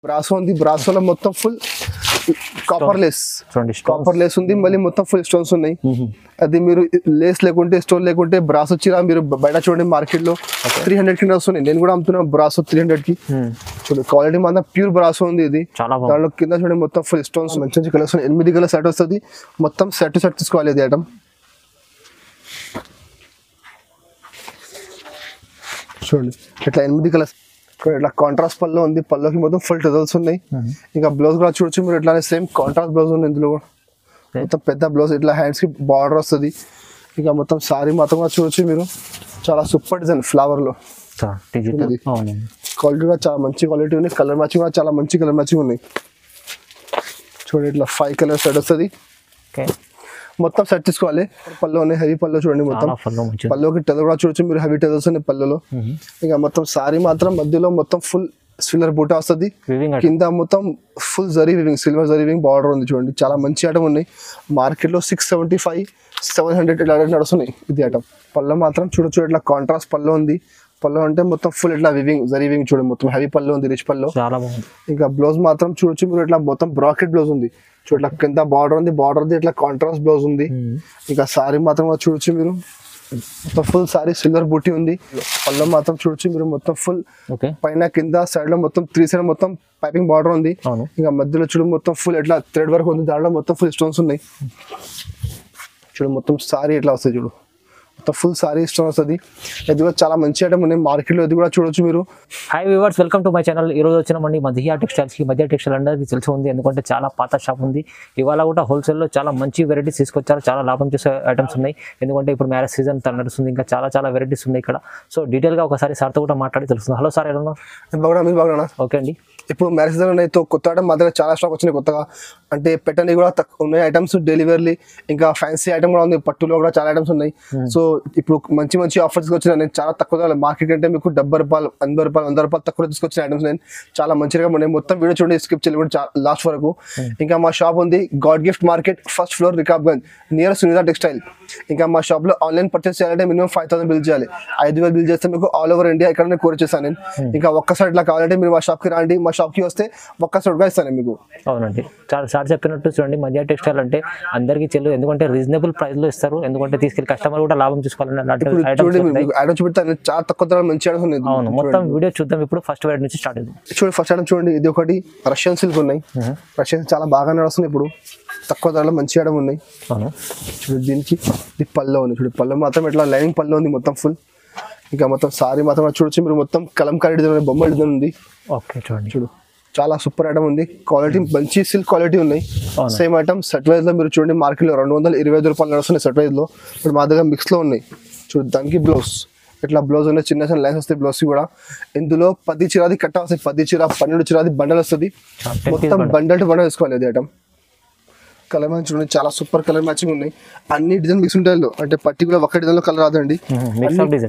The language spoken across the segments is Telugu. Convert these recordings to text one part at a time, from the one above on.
బ్రాసో ఉంది, బ్రాసోలో మొత్తం ఫుల్ కాపర్ లేస్ ఉంది, మళ్ళీ మొత్తం ఫుల్ స్టోన్స్ ఉన్నాయి. అది మీరు లేస్ లేకుంటే స్టోన్ లేకుంటే బ్రాసో చీర మీరు బయట చూడండి మార్కెట్ లో 300 కింద వస్తున్నాయి. నేను కూడా అమ్ముతున్నాను బ్రాసో 300 కి. చూడండి క్వాలిటీ మాత్రం ప్యూర్ బ్రాసో ఉంది ఇది. దాంట్లో కింద చూడండి మొత్తం ఫుల్ స్టోన్స్, మంచి మంచి కలర్స్ 8 కలర్ సెట్ వస్తుంది. మొత్తం సెట్ తీసుకోవాలి ఇది ఐటమ్. చూడండి ఇట్లా 8 కలర్స్, ఇట్లా కాంట్రాస్ట్ పల్లో ఉంది. పల్లోకి మొత్తం ఫుల్ టజల్స్ ఉన్నాయి. ఇంకా బ్లౌజ్ కూడా చూడొచ్చు మీరు, ఇట్లానే సేమ్ కాంట్రాస్ట్ బ్లౌజ్ ఉంది ఇందులో కూడా. మొత్తం పెద్ద బ్లౌజ్, ఇట్లా హ్యాండ్స్ కి బార్డర్ వస్తుంది. ఇంకా మొత్తం సారీ మాత్రం కూడా చూడొచ్చు మీరు, చాలా సూపర్ డిజైన్ ఫ్లవర్ లో. క్వాలిటీ కూడా చాలా మంచి క్వాలిటీ ఉంది. కలర్ మ్యాచింగ్ కూడా చాలా మంచి కలర్ మ్యాచింగ్ ఉన్నాయి. చూడండి ఇట్లా 5 కలర్ సెట్ వస్తుంది. మొత్తం సెట్ తీసుకోవాలి. పళ్ళు ఉన్నాయి, హెవీ పళ్ళు చూడండి. మొత్తం పళ్ళుకి టెజల్ కూడా చూడొచ్చు మీరు, హెవీ టెజల్స్ ఉన్నాయి పళ్ళులో. ఇంకా మొత్తం సారీ మాత్రం మధ్యలో మొత్తం ఫుల్ సిల్వర్ బూటా వస్తుంది. కింద మొత్తం full zari weaving, silver zari weaving border ఉంది. చూడండి చాలా మంచి ఐటమ్ ఉన్నాయి. మార్కెట్ లో 675, 700 ఇలా నడుస్తున్నాయి ఇది ఐటమ్. పళ్ళు మాత్రం చూడొచ్చు ఇట్లా కాంట్రాస్ట్ పళ్ళు ఉంది. పళ్ళు అంటే మొత్తం ఫుల్ ఇట్లా వివింగ్, జరీ వివింగ్ చూడండి. మొత్తం హెవీ పళ్ళు ఉంది, రిచ్ పళ్ళు. ఇంకా బ్లౌజ్ మాత్రం చూడొచ్చు మీరు, ఇట్లా మొత్తం బ్రాకెట్ బ్లౌజ్ ఉంది. చూడ కింద బార్డర్ ఉంది, బార్డర్ ఇట్లా కాంట్రాస్ట్ బ్లౌజ్ ఉంది. ఇంకా సారీ మాత్రం చూడొచ్చు మీరు, మొత్తం ఫుల్ సారీ సిల్వర్ బూటీ ఉంది. పళ్ళు మాత్రం చూడొచ్చు మీరు, మొత్తం ఫుల్ పైన కింద సైడ్ లో మొత్తం 3 సైడ్ మొత్తం పైపింగ్ బార్డర్ ఉంది. ఇంకా మధ్యలో చూడు మొత్తం ఫుల్ ఇట్లా థ్రెడ్ వర్క్ ఉంది. దాంట్లో మొత్తం ఫుల్ స్టోన్స్ ఉన్నాయి. చూడు మొత్తం సారీ ఎట్లా వస్తుంది చూడు, మొత్తం ఫుల్ సారీ స్టోన్ వస్తుంది. ఇది కూడా చాలా మంచి ఐటమ్ ఉన్నాయి మార్కెట్ లో, ఇది కూడా చూడొచ్చు మీరు. Hi viewers, welcome to my channel. ఈ రోజు వచ్చినామండి మధ్య టెక్స్టైల్స్ కి. మధ్య టెక్స్టైల్ అందరికీ తెలిసి ఉంది, ఎందుకంటే చాలా పాత షాప్ ఉంది. ఇవాళ కూడా హోల్సేల్ లో చాలా మంచి వెరైటీస్ తీసుకొచ్చారు. చాలా లాభం చేసే ఐటమ్స్ ఉన్నాయి, ఎందుకంటే ఇప్పుడు మ్యారేజ్ సీజన్ నడుస్తుంది. ఇంకా చాలా వెరైటీస్ ఉన్నాయి ఇక్కడ. సో డీటెయిల్ గా ఒకసారి సార్తో కూడా మాట్లాడి తెలుస్తుంది. హలో సార్, ఎలా ఉన్నారు? బాగున్నా. ఓకే అండి. ఇప్పుడు మ్యారేజ్ సీజన్ ఉన్నాయి, కొత్త ఐటమ్ మా దగ్గర చాలా స్టాక్ వచ్చినాయి కొత్తగా. అంటే పెట్టని కూడా ఉన్నాయి ఐటమ్స్, డెలివరీ ఇంకా ఫ్యాన్సీ ఐటమ్ కూడా ఉంది. పట్టులో కూడా చాలా ఐటమ్స్ ఉన్నాయి. సో ఇప్పుడు మంచి ఆఫర్స్ వచ్చినాయి. నేను చాలా తక్కువ మార్కెట్ అంటే మీకు 70 రూపాయలు, 80 రూపాయలు, 100 రూపాయలు తక్కువ తీసుకొచ్చిన ఐటమ్స్ నేను చాలా మంచిగా ఉన్నాయి. మొత్తం వీడియో చూడండి, స్కిప్ చేయాలి కూడా లాస్ట్ వరకు. ఇంకా మా షాప్ ఉంది God Gift Market, first floor, Rikabganj, near Sunitha textile. ఇంకా మా షాప్ లో ఆన్లైన్ పర్చేస్ చేయాలంటే మినిమం 5000 బిల్ చేయాలి. 5000 బిల్ చేస్తే మీకు ఆల్ ఓవర్ ఇండియా ఇక్కడ కోర్ చేస్తాను నేను. ఇంకా ఒక్కసారి ఇట్లా కావాలంటే మీరు మా షాప్ కి రండి, మా షాప్ కి వస్తే ఒక్కసారి కూడా ఇస్తాను మీకు. అవునండి, చాలా సార్ చెప్పినట్టు చూడండి, మధ్య టెక్స్టైల్ అంటే అందరికీ చెల్లు, ఎందుకంటే రీజనబుల్ ప్రైస్ లో ఇస్తారు. ఎందుకంటే తీసుకెళ్లి కస్టమర్ కూడా లాభం చూసుకోవాలని చాలా తక్కువ ధర మంచి ఐటమ్స్ ఉన్నాయి. అవును, మొత్తం వీడియో చూద్దాం. ఇప్పుడు ఫస్ట్ వెరైటీ నుంచి స్టార్ట్ అవుతుంది. చూడండి ఫస్ట్ ఐటమ్ చూడండి, ఇది ఒకటి రష్యన్ సిల్క్ ఉన్నాయి. రష్యన్ చాలా బాగా నడుస్తున్నాయి ఇప్పుడు, తక్కువ ధరలో మంచి ఐటమ్ ఉన్నాయి. అవును, చూడండి దీనికి ఇది పళ్ళు ఉంది. చూడండి పళ్ళు మాత్రం ఇట్లా లైనింగ్ పళ్ళు ఉంది మొత్తం ఫుల్. ఇంకా మొత్తం సారీ మాత్రం చూడొచ్చు మీరు, మొత్తం కలంకారీ డిజైన్, బొమ్మ డిజైన్ ఉంది. ఓకే చూడండి, చూడు చాలా సూపర్ ఐటమ్ ఉంది. క్వాలిటీ మంచి సిల్క్ క్వాలిటీ ఉన్నాయి. సేమ్ ఐటమ్ సెట్ వైజ్ లో మీరు చూడండి మార్కెట్ లో 225 రూపాయలు నడుస్తున్నాయి సెట్ వైజ్ లో. ఇప్పుడు మా దగ్గర మిక్స్ లో ఉన్నాయి. చూడు దానికి బ్లౌజ్ ఇట్లా బ్లౌజ్ ఉన్నాయి, చిన్న చిన్న లైన్స్ వస్తాయి బ్లౌజ్ కూడా. ఇందులో 10 చీరాది కట్ట వస్తాయి, 10 చీర 12 చీరాది బండల్ వస్తుంది. మొత్తం బండల్ టు బండల్ వేసుకోవాలి అది ఐటమ్. కలర్ మ్యాచింగ్ చూడండి, చాలా సూపర్ కలర్ మ్యాచింగ్ ఉన్నాయి. అన్ని డిజైన్ మిక్స్ ఉంటాయి, అంటే పర్టికులర్ ఒక డిజైన్ లో కలర్ రాదండి.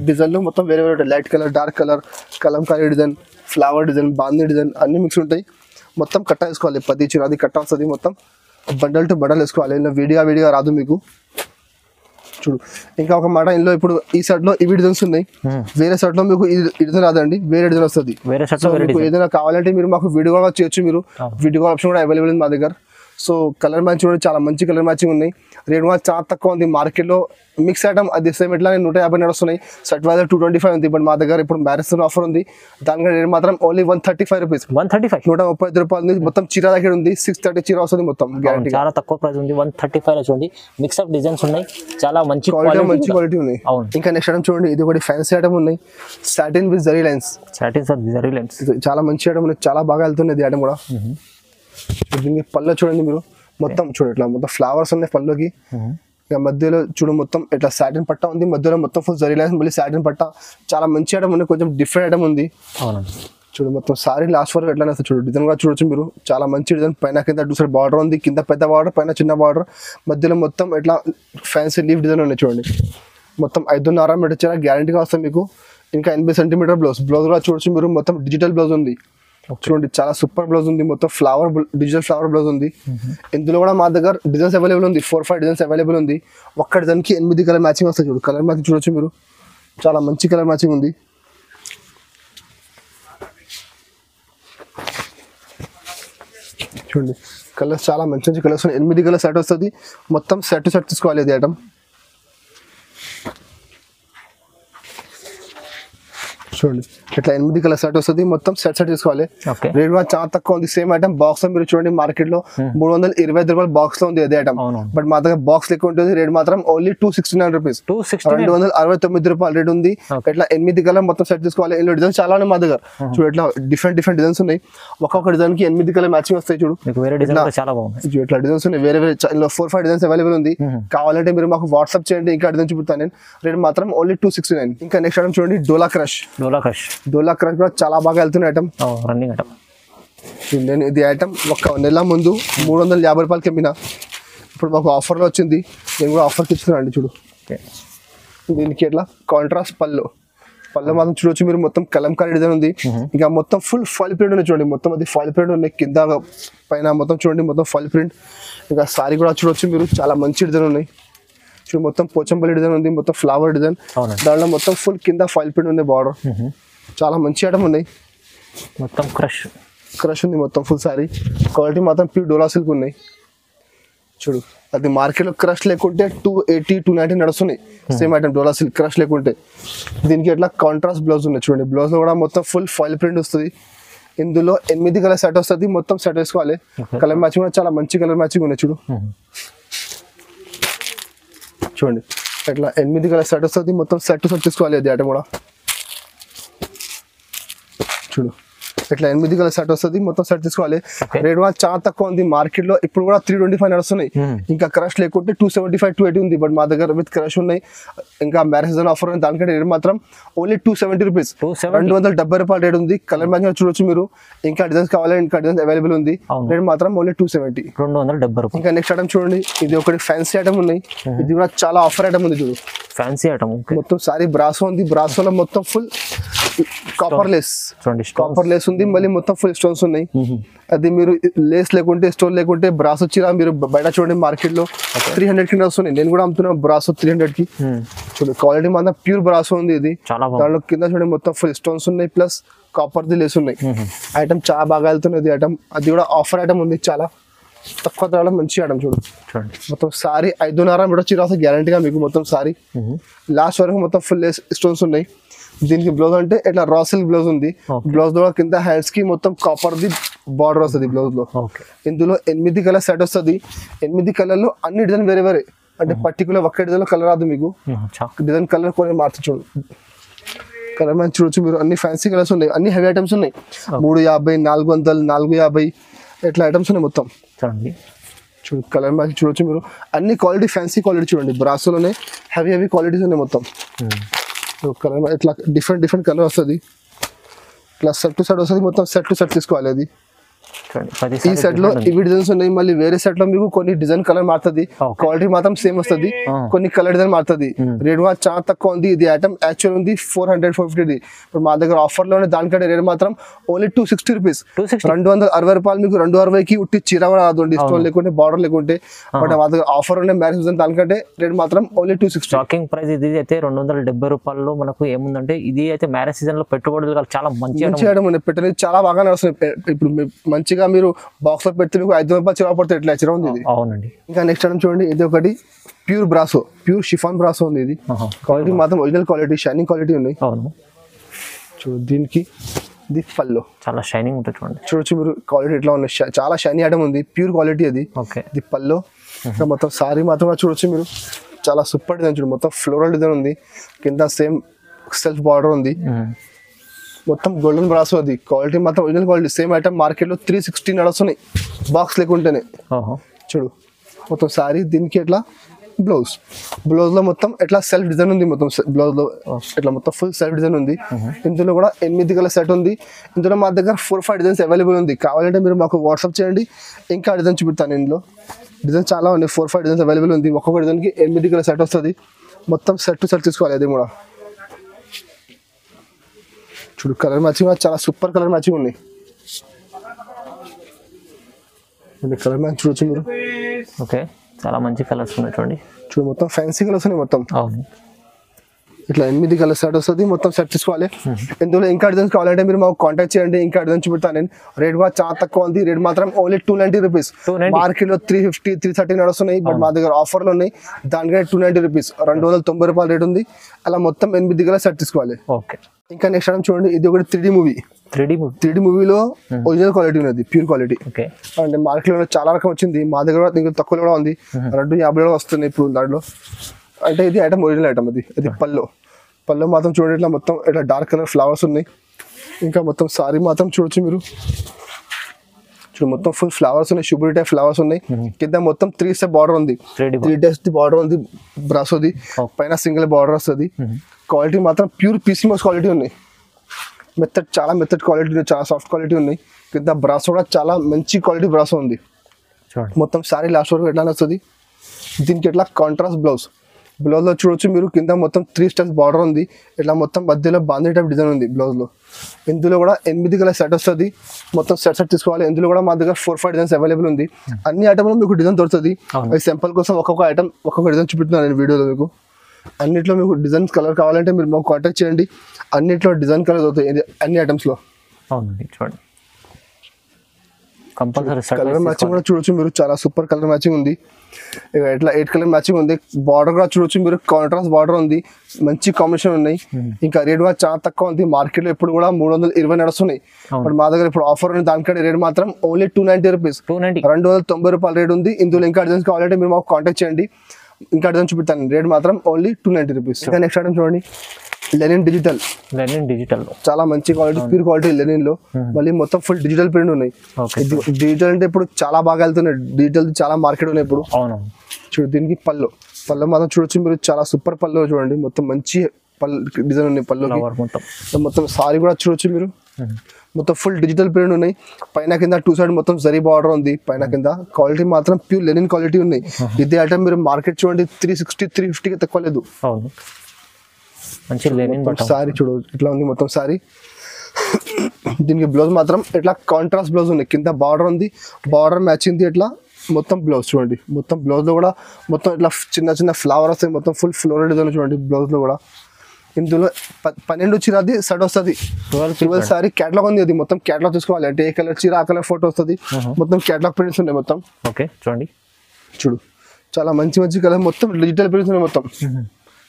డిజైన్ లో మొత్తం వేరే వేరే light colour, dark colour, Kalamkari design, flower design, బాందీ డిజైన్ అన్ని మిక్స్ ఉంటాయి. మొత్తం కట్ట వేసుకోవాలి, 10 చీరాది కట్ట వస్తుంది. మొత్తం బండల్ టు బండల్ వేసుకోవాలి. ఇందులో విడిగా రాదు మీకు. చూడు ఇంకా ఒక మాట, ఇందులో ఇప్పుడు ఈ సెట్ లో ఇవి డిజైన్స్ ఉన్నాయి, వేరే సెట్ లో మీకు ఈ డిజైన్ రాదండి, వేరే డిజైన్ వస్తుంది. ఏదైనా కావాలంటే మీరు మాకు వీడియో కాల్ చేయొచ్చు. మీరు వీడియో కాల్ ఆప్షన్ కూడా అవైలబుల్ ఉంది మా దగ్గర. సో కలర్ మ్యాచింగ్ చూడండి, చాలా మంచి కలర్ మ్యాచింగ్ ఉన్నాయి. రేట్ కూడా చాలా తక్కువ ఉంది మార్కెట్ లో. మిక్స్ ఐటమ్ అది సేమ్ ఇట్లా 150 నడుస్తున్నాయి. సెట్ వైజ్ 225 ఉంది. ఇప్పుడు మా దగ్గర ఇప్పుడు మ్యారేజ్ ఆఫర్ ఉంది, దానికి రేట్ మాత్రం ఓన్లీ 135 రూపీస్. 135 రూపాయలు ఉంది. మొత్తం చీర దగ్గర ఉంది, 630 చీర వస్తుంది మొత్తం గ్యారంటీ. చాలా తక్కువ ప్రైస్ ఉంది, 135 చూడండి. మిక్స్ అప్ డిజైన్స్ ఉన్నాయి, చాలా మంచి క్వాలిటీ ఉన్నాయి. ఇంకా నెక్స్ట్ ఐటమ్ చూడండి, ఇది ఒకటి ఫ్యాన్సీ ఐటమ్ ఉన్నాయి, సాటిన్ విత్ జరీ లైన్స్. చాలా మంచి ఐటమ్ ఉన్నాయి, చాలా బాగా వెళ్తుంది ఐటమ్ కూడా. దీనికి పళ్ళు చూడండి మీరు, మొత్తం చూడండి ఇట్లా మొత్తం ఫ్లవర్స్ ఉన్నాయి పళ్ళుకి. ఇక మధ్యలో చూడు మొత్తం ఇట్లా సాటిన్ పట్ట ఉంది, మధ్యలో మొత్తం ఫుల్ జరీ లైన్స్, మళ్ళీ సాటిన్ పట్ట. చాలా మంచి ఐటమ్ ఉంది, కొంచెం డిఫరెంట్ ఐటమ్ ఉంది. చూడు మొత్తం సారీ లాస్ట్ వరకు ఎట్లా చూడు డిజైన్ కూడా చూడొచ్చు మీరు, చాలా మంచి డిజైన్. పైన కింద చూసారు బార్డర్ ఉంది, కింద పెద్ద బార్డర్, పైన చిన్న బార్డర్, మధ్యలో మొత్తం ఇట్లా ఫ్యాన్సీ లీఫ్ డిజైన్ ఉన్నాయి చూడండి. మొత్తం 5.5 మీటర్ చీర గ్యారంటీగా వస్తుంది మీకు. ఇంకా 80 సెంటీమీటర్ బ్లౌజ్ కూడా చూడొచ్చు మీరు, మొత్తం డిజిటల్ బ్లౌజ్ ఉంది. చూడండి చాలా సూపర్ బ్లౌజ్ ఉంది, మొత్తం ఫ్లవర్ డిజిటల్ ఫ్లవర్ బ్లౌజ్ ఉంది. ఇందులో కూడా మా దగ్గర డిజైన్స్ అవైలబుల్ ఉంది, 4-5 డిజైన్స్ అవైలబుల్ ఉంది. ఒక్క డిజైన్కి 8 కలర్ మ్యాచింగ్ వస్తాయి. చూడు కలర్ మ్యాచింగ్ చూడొచ్చు మీరు, చాలా మంచి కలర్ మ్యాచింగ్ ఉంది. చూడండి కలర్స్ చాలా మంచి మంచి కలర్స్ ఉన్నాయి. 8 కలర్ సెట్ వస్తుంది. మొత్తం సెట్ టు సెట్ తీసుకోవాలి ఇది ఐటమ్. చూడండి ఇట్లా 8 కలర్ సెట్ వస్తుంది. మొత్తం సెట్ తీసుకోవాలి. ఓకే. రేట్ కూడా చాలా తక్కువ ఉంది. సేమ్ ఐటమ్ బాక్స్ లో మీరు చూడండి మార్కెట్ లో 325 రూపాయలు బాక్స్ లో ఉంది అదే ఐటమ్. బట్ మా దగ్గర బాక్స్ లెక్క ఉంటుంది. రేట్ మాత్రం ఓన్లీ 269 రూపీస్, 269 రూపాయలు రేట్ ఉంది. ఇట్లా 8 కలర్ మొత్తం సెట్ తీసుకోవాలి. ఇందులో డిజైన్స్ చాలా ఉన్నాయి మా దగ్గర. చూడు ఇట్లా డిఫరెంట్ డిజైన్స్ ఉన్నాయి. ఒక్కొక్క డిజైన్ కి 8 కలర్ మ్యాచింగ్ వస్తాయి. చూడు చాలా బాగుంది. ఇట్లా డిజైన్స్ ఉన్నాయి. వేరే 4-5 డిజైన్స్ అవైలబుల్ ఉంది. కావాలంటే మీరు మాకు వాట్సాప్ చేయండి. ఇంకా డిజైన్ చూపుతాను నేను. రేట్ మాత్రం ఓన్లీ 269. ఇంకా నెక్స్ట్ ఐటమ్ చూడండి డోలా క్రష్ కూడా చాలా బాగా వెళ్తున్న ఐటమ్. Running item. నేను ఇది ఐటమ్ ఒక నెల ముందు 350 రూపాయలకి అమ్మిన. ఇప్పుడు మాకు ఆఫర్లో వచ్చింది. నేను కూడా ఆఫర్కి ఇస్తున్నాను అండి. చూడు దీనికి ఎట్లా కాంట్రాస్ట్ పళ్ళు మాత్రం చూడొచ్చు మీరు. మొత్తం కలంకారీ డిజైన్ ఉంది. ఇంకా మొత్తం ఫుల్ ఫాయిల్ ప్రింట్ ఉంది. చూడండి మొత్తం అది ఫాయిల్ ప్రింట్ ఉన్నాయి. కింద పైన మొత్తం చూడండి మొత్తం ఫాయిల్ ప్రింట్. ఇంకా సారీ కూడా చూడొచ్చు మీరు. చాలా మంచి డిజైన్ ఉన్నాయి. చూడు మొత్తం పోచంపల్లి డిజైన్ ఉంది. మొత్తం ఫ్లవర్ డిజైన్. దాంట్లో మొత్తం ఫుల్ కింద ఫాయిల్ ప్రింట్ ఉంది. బార్డర్ చాలా మంచి ఐటమ్ ఉన్నాయి. మొత్తం క్రష్ ఉంది. మొత్తం ఫుల్ సారీ క్వాలిటీ మాత్రం ప్యూర్ డోలా సిల్క్ ఉన్నాయి. చూడు అది మార్కెట్లో క్రష్ లేకుంటే 280-290 నడుస్తున్నాయి. సేమ్ ఐటమ్ డోలా సిల్క్ క్రష్ లేకుంటే. దీనికి ఎట్లా కాంట్రాస్ట్ బ్లౌజ్ ఉన్నాయి. చూడండి బ్లౌజ్ లో కూడా మొత్తం ఫుల్ ఫాయిల్ ప్రింట్ వస్తుంది. ఇందులో 8 కలర్ సెట్ వస్తుంది. మొత్తం సెట్ వేసుకోవాలి. కలర్ మ్యాచింగ్ కూడా చాలా మంచి కలర్ మ్యాచింగ్ ఉన్నాయి. చూడండి ఇట్లా 8 కలర్ సెట్ వస్తుంది. మొత్తం సెట్ తీసుకోవాలి అది ఐటమ్ కూడా. చూడు ఇట్లా 8 కలర్ సెట్ వస్తుంది. మొత్తం సెట్ తీసుకోవాలి. రేట్ కూడా చాలా తక్కువ ఉంది మార్కెట్ లో. ఇప్పుడు కూడా 325 నడుస్తున్నాయి. ఇంకా క్రష్ లేకుంటే 275-280 ఉంది. బట్ మా దగ్గర విత్ క్రష్ ఉన్నాయి. ఇంకా మ్యారేజ్ సీజన్ ఆఫర్ ఉంది. దానికంటే రేట్ మాత్రం ఓన్లీ 270 రూపీస్, 270 రూపాయలు రేట్ ఉంది. కలర్ మ్యాచింగ్ చూడొచ్చు మీరు. ఇంకా డిజైన్స్ కావాలి, ఇంకా డిజైన్స్ అవైలబుల్ ఉంది. రేట్ మాత్రం ఓన్లీ 270, 270 రూపాయలు. ఇంకా నెక్స్ట్ ఐటమ్ చూడండి. ఇది ఒకటి ఫ్యాన్సీ ఐటమ్ ఉన్నాయి. ఇది కూడా చాలా ఆఫర్ ఐటమ్ ఉంది. చూడు ఫ్యాన్సీ ఐటమ్ మొత్తం సారీ బ్రాసో ఉంది. బ్రాసోలో మొత్తం ఫుల్ కాపర్ లేస్ ఉంది. మళ్ళీ మొత్తం ఫుల్ స్టోన్స్ ఉన్నాయి. అది మీరు లేస్ లేకుంటే స్టోన్ లేకుంటే బ్రాసో చీర మీరు బయట చూడండి మార్కెట్ లో 300 కి వస్తున్నాయి. నేను కూడా అమ్ముతున్నా బ్రాసో 300 కి. చూడండి క్వాలిటీ మాత్రం ప్యూర్ బ్రాసో ఉంది. ఇది దాంట్లో కింద చూడండి మొత్తం ఫుల్ స్టోన్స్ ఉన్నాయి. ప్లస్ కాపర్ ది లేస్ ఉన్నాయి. ఐటమ్ చాలా బాగా వెళ్తున్నది ఐటమ్. అది కూడా ఆఫర్ ఐటమ్ ఉంది. చాలా తక్కువ ధరలో మంచి ఐటమ్. చూడండి మొత్తం సారీ 5.5 మీటర్ చీర వస్తుంది గ్యారంటీగా మీకు. మొత్తం సారీ లాస్ట్ వరకు మొత్తం ఫుల్ లేస్ స్టోన్స్ ఉన్నాయి. దీనికి బ్లౌజ్ అంటే ఇట్లా రా సిల్క్ బ్లౌజ్ ఉంది. బ్లౌజ్ లో కింద హ్యాండ్స్ కి మొత్తం కాపర్ ది బార్డర్ వస్తుంది బ్లౌజ్ లో. ఇందులో 8 కలర్ సెట్ వస్తుంది. 8 కలర్లు అన్ని డిజైన్ వేరే వేరే. అంటే పర్టికులర్ ఒక్క డిజైన్ లో కలర్ రాదు మీకు. డిజైన్ కలర్ కొన్ని మార్చి చూడు. కలర్ మ్యాచ్ చూడొచ్చు మీరు. అన్ని ఫ్యాన్సీ కలర్స్ ఉన్నాయి. అన్ని హెవీ ఐటమ్స్ ఉన్నాయి. 350, 400, 450 ఇట్లా ఐటమ్స్ ఉన్నాయి మొత్తం. చూడు కలర్ మ్యాచ్ చూడొచ్చు మీరు. అన్ని క్వాలిటీ ఫ్యాన్సీ క్వాలిటీ చూడండి. బ్రాసోలోనే హెవీ క్వాలిటీస్ ఉన్నాయి మొత్తం. కలర్ ఇట్లా డిఫరెంట్ కలర్ వస్తుంది. ఇట్లా సెట్ టు సెట్ వస్తుంది. మొత్తం సెట్ టు సెట్ తీసుకోవాలి. అది ఈ సెట్ లో ఇవి డిజైన్స్ ఉన్నాయి. మళ్ళీ వేరే సెట్ లో మీకు కొన్ని డిజైన్ కలర్ మారుతుంది. క్వాలిటీ మాత్రం సేమ్ వస్తుంది. కొన్ని కలర్ డిజైన్ మారుతుంది. రేట్ కూడా చాలా తక్కువ ఉంది. ఇది ఐటమ్ యాక్చువల్ ఉంది 400-450. ఇప్పుడు మా దగ్గర ఆఫర్ లోనే దానికంటే రేట్ మాత్రం ఓన్లీ 260 రూపీస్, 260 రూపాయలు. మీకు 260కి ఉట్టి చీర కూడా రాదు. డిస్కౌంట్ లేకుంటే బార్డర్ లేకుంటే. బట్ మా దగ్గర ఆఫర్ ఉన్నాయి మ్యారేజ్ సీజన్. దానికంటే రేట్ మాత్రం ఓన్లీ 260. Shocking price. ఇది అయితే 270 రూపాయల్లో మనకు ఏముందంటే ఇది అయితే మ్యారేజ్ సీజన్ లో పెట్టుబడులు చాలా మంచి ఐటమ్ ఉంది. పెట్టలేదు చాలా బాగా నడుస్తుంది. ఇప్పుడు మంచిగా మీరు బాక్స్ లో పెడితే మీకు 5 రూపాయలు చిరా పడుతుంది. ఎట్లా చిరా ఉంది ఇది. అవునండి. ఇంకా నెక్స్ట్ ఐటమ్ చూడండి. ఇది ఒకటి pure brasso, pure chiffon brasso ఉంది. ఇది క్వాలిటీ మాత్రం ఒరిజినల్ క్వాలిటీ, షైనింగ్ క్వాలిటీ ఉన్నాయి. చూడు దీనికి ఇది పళ్ళు చాలా షైనింగ్ ఉంటుంది. చూడండి చూడొచ్చు మీరు క్వాలిటీ ఎట్లా ఉన్నాయి. చాలా షైనీ ఐటమ్ ఉంది. ప్యూర్ క్వాలిటీ అది. ఇది పళ్ళు. ఇంకా మొత్తం సారీ మాత్రం చూడొచ్చు మీరు. చాలా సూపర్ డిజైన్. చూడు మొత్తం ఫ్లోరల్ డిజైన్ ఉంది. కింద సేమ్ సెల్ఫ్ బార్డర్ ఉంది. మొత్తం గోల్డెన్ బ్రాసో. అది క్వాలిటీ మాత్రం original quality. Same item market లో 360 నడుస్తున్నాయి బాక్స్ లేకుంటేనే. చూడు మొత్తం సారీ. దీనికి ఎట్లా బ్లౌజ్ లో మొత్తం ఎట్లా సెల్ఫ్ డిజైన్ ఉంది. మొత్తం బ్లౌజ్ లో ఇట్లా మొత్తం ఫుల్ సెల్ఫ్ డిజైన్ ఉంది. ఇందులో కూడా 8 కలర్ సెట్ ఉంది. ఇందులో మా దగ్గర 4-5 డిజైన్స్ అవైలబుల్ ఉంది. కావాలంటే మీరు మాకు వాట్సాప్ చేయండి. ఇంకా డిజైన్ చూపిస్తాను. ఇందులో డిజైన్ చాలా ఉన్నాయి. 4-5 డిజైన్స్ అవైలబుల్ ఉంది. ఒక్కొక్క డిజైన్కి 8 కలర్ సెట్ వస్తుంది. మొత్తం సెట్ టు సెట్ తీసుకోవాలి. అది కూడా చూడు కలర్ మ్యాచింగ్ చాలా సూపర్ కలర్ మ్యాచింగ్ ఉన్నాయి. కలర్ మ్యాచ్ చూడొచ్చు మీరు. ఓకే చాలా మంచి కలర్స్ ఉన్నాయి. చూడండి చూడు మొత్తం ఫ్యాన్సీ కలర్స్ ఉన్నాయి మొత్తం. ఇట్లా 8 కలర్ సెట్ వస్తుంది, మొత్తం సెట్ తీసుకోవాలి. ఇందులో ఇంకా డిజైన్స్ కావాలంటే మీరు మాకు కాంటాక్ట్ చేయండి, ఇంకా డిజైన్ చూపెడతాను నేను. రేట్ కూడా చాలా తక్కువ ఉంది, రేట్ మాత్రం ఓన్లీ 290 రూపీస్. మార్కెట్ లో 350 330 నడుస్తున్నాయి, బట్ మా దగ్గర ఆఫర్లు ఉన్నాయి. దానికంటే 290 రూపీస్, 290 రూపాయలు రేట్ ఉంది. అలా మొత్తం 8 కలర్ సెట్ తీసుకోవాలి. ఓకే. ఇంకా నెక్స్ట్ ఐటమ్ చూడండి, ఇది ఒకటి 3D మూవీ. 3D మూవీలో ఒరిజినల్ క్వాలిటీ ఉన్నది, ప్యూర్ క్వాలిటీ. అంటే మార్కెట్ లో చాలా రకం వచ్చింది, మా దగ్గర కూడా తక్కువ కూడా ఉంది. 250 కూడా వస్తున్నాయి ఇప్పుడు దాంట్లో. అంటే ఇది ఐటమ్ ఒరిజినల్ ఐటమ్. అది పళ్ళు మాత్రం చూడండి, ఇట్లా మొత్తం ఇట్లా డార్క్ కలర్ ఫ్లవర్స్ ఉన్నాయి. ఇంకా మొత్తం సారీ మాత్రం చూడొచ్చు మీరు, మొత్తం ఫుల్ ఫ్లవర్స్ ఉన్నాయి, షుగర్ టైప్ ఫ్లవర్స్ ఉన్నాయి. కింద మొత్తం 3 స్టెప్ బార్డర్ ఉంది, 3 డెస్ బార్డర్ ఉంది, బ్రాసోది పైన సింగిల్ బార్డర్ వస్తుంది. క్వాలిటీ మాత్రం ప్యూర్ పీసీమోస్ క్వాలిటీ ఉన్నాయి. చాలా మెత్తడ్ క్వాలిటీ, చాలా సాఫ్ట్ క్వాలిటీ ఉన్నాయి. కింద బ్రాసో కూడా చాలా మంచి క్వాలిటీ బ్రాసో ఉంది. మొత్తం సారీ లాస్ట్ వరకు ఎట్లా వస్తుంది. దీనికి ఎట్లా కాంట్రాస్ట్ బ్లౌజ్ లో చూడొచ్చు మీరు, కింద మొత్తం 3 స్టెప్స్ బార్డర్ ఉంది. ఇట్లా మొత్తం మధ్యలో బాంధీ టైప్ డిజైన్ ఉంది బ్లౌజ్ లో. ఇందులో కూడా 8 కలర్ సెట్ వస్తుంది, మొత్తం సెట్ తీసుకోవాలి. ఇందులో కూడా మా దగ్గర 4-5 డిజైన్స్ అవైలబుల్ ఉంది. అన్ని ఐటమ్ లో మీకు డిజైన్ దొరుకుతుంది. సింపుల్ కోసం ఒక్కొక్క ఐటమ్ ఒక్కొక్క డిజైన్ చూపిస్తున్నాను నేను వీడియోలో మీకు. అన్నిట్లో మీకు డిజైన్ కలర్ కావాలంటే మీరు మాకు కాంటాక్ట్ చేయండి. అన్నిట్లో డిజైన్ కలర్ దొరుకుతాయి అన్ని ఐటమ్స్ లో. చూడండి కలర్ మ్యాచింగ్ కూడా చూడొచ్చు మీరు, చాలా సూపర్ కలర్ మ్యాచింగ్ ఉంది. ఇక ఇట్లా 8 కలర్ మ్యాచింగ్ ఉంది. బార్డర్ కూడా చూడొచ్చు మీరు, కాంట్రాస్ట్ బార్డర్ ఉంది, మంచి కాంబినేషన్ ఉన్నాయి. ఇంకా రేట్ కూడా చాలా తక్కువ ఉంది. మార్కెట్ లో ఇప్పుడు కూడా 320 నడుస్తున్నాయి, బట్ మా దగ్గర ఇప్పుడు ఆఫర్ ఉంది. దానికంటే రేట్ మాత్రం ఓన్లీ 290 రూపీస్, 290 రూపాయల రేట్ ఉంది. ఇందులో ఇంకా డిజైన్స్ కావాలంటే మీరు మాకు కాంటాక్ట్ చేయండి, ఇంకా డిజైన్ చూపిస్తాను. రేట్ మాత్రం ఓన్లీ 290 రూపీస్. ఇంకా నెక్స్ట్ ఐటమ్ చూడండి, లెనిన్ డిజిటల్ చాలా మంచి క్వాలిటీ, ప్యూర్ క్వాలిటీ లెనిన్ లో. మళ్ళీ మొత్తం ఫుల్ డిజిటల్ ప్రింట్ ఉన్నాయి. డిజిటల్ అంటే ఇప్పుడు చాలా బాగా వెళ్తున్నాయి, డిజిటల్ చాలా మార్కెట్ ఉన్నాయి ఇప్పుడు. చూడు దీనికి పళ్ళు మాత్రం చూడొచ్చు మీరు, చాలా సూపర్ పళ్ళు చూడండి, మొత్తం మంచి పళ్ళు డిజైన్ ఉన్నాయి పళ్ళుకి. మొత్తం సారీ కూడా చూడొచ్చు మీరు, మొత్తం ఫుల్ డిజిటల్ ప్రింట్ ఉన్నాయి. పైన కింద 2 సైడ్ మొత్తం జరీ బార్డర్ ఉంది పైన కింద. క్వాలిటీ మాత్రం ప్యూర్ లెనిన్ క్వాలిటీ ఉన్నాయి. ఇదే ఐటమ్ మీరు మార్కెట్ చూడండి 360 350 తక్కువ లేదు. సారీ చూడు ఇట్లా ఉంది మొత్తం సారీ. దీనికి బ్లౌజ్ మాత్రం ఇట్లా కాంట్రాస్ట్ బ్లౌజ్ ఉంది, కింద బార్డర్ ఉంది, బార్డర్ మ్యాచింగ్ ఇట్లా మొత్తం బ్లౌజ్ చూడండి. మొత్తం బ్లౌజ్ లో కూడా మొత్తం ఇట్లా చిన్న ఫ్లవర్ వస్తాయి, మొత్తం ఫుల్ ఫ్లోరల్ డిజైన్ చూడండి బ్లౌజ్ లో కూడా. ఇందులో 12 చీరది సెట్ వస్తుంది. 12 సారీ క్యాటలాగ్ ఉంది, అది మొత్తం క్యాటలాగ్ తీసుకోవాలి. అంటే ఏ కలర్ చీర ఆ కలర్ ఫోటో వస్తుంది, మొత్తం క్యాటలాగ్ ప్రింట్స్ ఉన్నాయి మొత్తం. చూడండి చూడు చాలా మంచి కలర్, మొత్తం డిజిటల్ ప్రింట్స్ ఉన్నాయి మొత్తం.